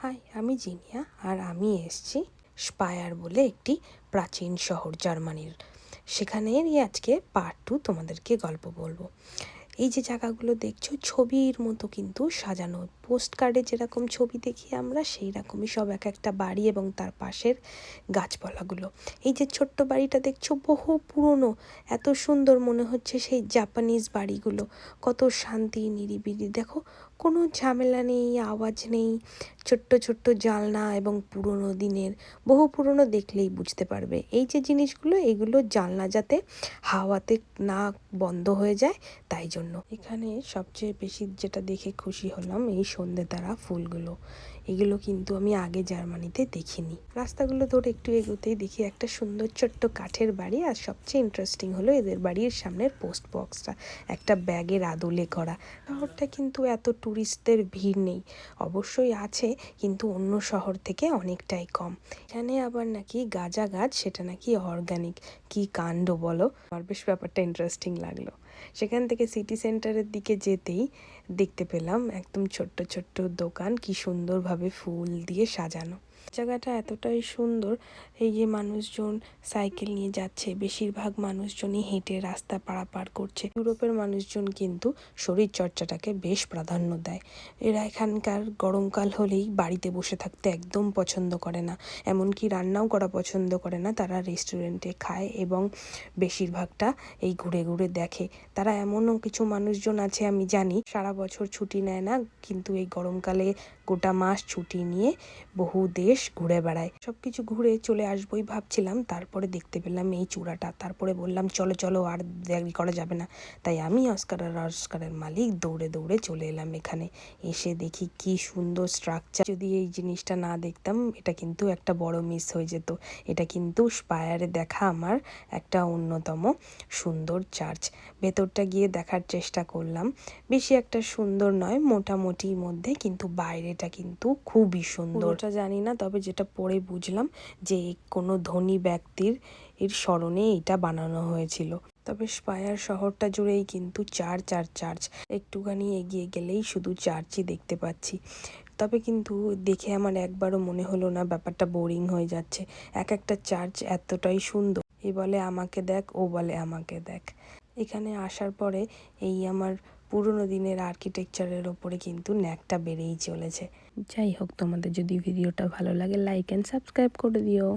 High, আমি জিনিয়া আর আমি এসেছি স্পায়ার বলে একটি প্রাচীন শহর জার্মানির। সেখানেরই আজকে পার্ট 2 তোমাদেরকে গল্প বলবো। এই যে জায়গাগুলো দেখছো ছবির মতো কিন্তু সাজানো, পোস্ট কার্ডে যেরকম ছবি দেখি আমরা সেই রকমই সব এক একটা বাড়ি এবং তার পাশের গাছপালাগুলো। এই যে ছোট্ট বাড়িটা দেখছো বহু পুরনো, এত সুন্দর মনে হচ্ছে সেই জাপানিজ বাড়িগুলো। কত শান্তি নিরিবিলি, দেখো কোনো ঝামেলা নেই, আওয়াজ নেই, ছোট্ট ছোট্ট জানলা এবং পুরনো দিনের, বহু পুরনো দেখলেই বুঝতে পারবে এই যে জিনিসগুলো, এগুলো জানলা যাতে হাওয়াতে না বন্ধ হয়ে যায় তাই জন্য। এখানে সবচেয়ে বেশি যেটা দেখে খুশি হলাম এই সন্ধে তারা ফুলগুলো, এগুলো কিন্তু আমি আগে জার্মানিতে দেখিনি। রাস্তাগুলো ধরে একটু এগোতেই দেখি একটা সুন্দর ছোট্ট কাঠের বাড়ি, আর সবচেয়ে ইন্টারেস্টিং হলো এদের বাড়ির সামনের পোস্ট বক্সটা একটা ব্যাগের আদলে করা। শহরটা কিন্তু এত ট্যুরিস্টদের ভিড় নেই, অবশ্যই আছে কিন্তু অন্য শহর থেকে অনেকটাই কম। এখানে আবার নাকি গাঁজা গাছ, সেটা নাকি অর্গানিক, কি কাণ্ড বলো। আমার বেশ ব্যাপারটা ইন্টারেস্টিং লাগলো। সেখান থেকে সিটি সেন্টারের দিকে যেতেই দেখতে পেলাম একদম ছোট্ট ছোট্ট দোকান, কি সুন্দরভাবে ফুল দিয়ে সাজানো। জায়গাটা এতটাই সুন্দর, এই যে মানুষজন সাইকেল নিয়ে যাচ্ছে, বেশিরভাগ মানুষজনই হেঁটে রাস্তা পারাপার করছে। ইউরোপের মানুষজন কিন্তু শরীর চর্চাটাকে বেশ প্রাধান্য দেয়। এরা এখানকার গরমকাল হলেই বাড়িতে বসে থাকতে একদম পছন্দ করে না, এমনকি রান্নাও করা পছন্দ করে না। তারা রেস্টুরেন্টে খায় এবং বেশিরভাগটা এই ঘুরে ঘুরে দেখে। তারা এমনও কিছু মানুষজন আছে আমি জানি সারা বছর ছুটি নেয় না, কিন্তু এই গরমকালে গোটা মাস ছুটি নিয়ে বহু দেশ ঘুরে বেড়ায়। সবকিছু ঘুরে চলে আসবোই ভাবছিলাম, তারপরে দেখতে পেলাম এই চূড়াটা। তারপরে বললাম চলো চলো, আর দেরি করা যাবে না। তাই আমি অস্কারের মালিক দৌড়ে দৌড়ে চলে এলাম এখানে। এসে দেখি কি সুন্দর স্ট্রাকচার। যদি এই জিনিসটা না দেখতাম এটা কিন্তু একটা বড় মিস হয়ে যেত। এটা কিন্তু স্পায়ারে দেখা আমার একটা অন্যতম সুন্দর চার্চ। ভেতরটা গিয়ে দেখার চেষ্টা করলাম, বেশি একটা সুন্দর নয়, মোটামুটির মধ্যে, কিন্তু বাইরেটা কিন্তু খুবই সুন্দর। ওটা জানি না, তবে যেটা পড়ে বুঝলাম যে কোনো ধনী ব্যক্তির স্মরণে এটা বানানো হয়েছিল। তবে স্পায়ার শহরটা জুড়েই কিন্তু চার্চ আর চার্চ, একটুখানি এগিয়ে গেলেই শুধু চার্চই দেখতে পাচ্ছি। তবে কিন্তু দেখে আমার একবারও মনে হলো না ব্যাপারটা বোরিং হয়ে যাচ্ছে। এক একটা চার্চ এতটাই সুন্দর, এ বলে আমাকে দেখ, ও বলে আমাকে দেখ। এখানে আসার পরে এই আমার পুরনো দিনের আর্কিটেকচারের ওপরে কিন্তু ন্যাকটা বেড়েই চলেছে। যাই হোক, তোমাদের যদি ভিডিওটা ভালো লাগে লাইক অ্যান্ড সাবস্ক্রাইব করে দিও।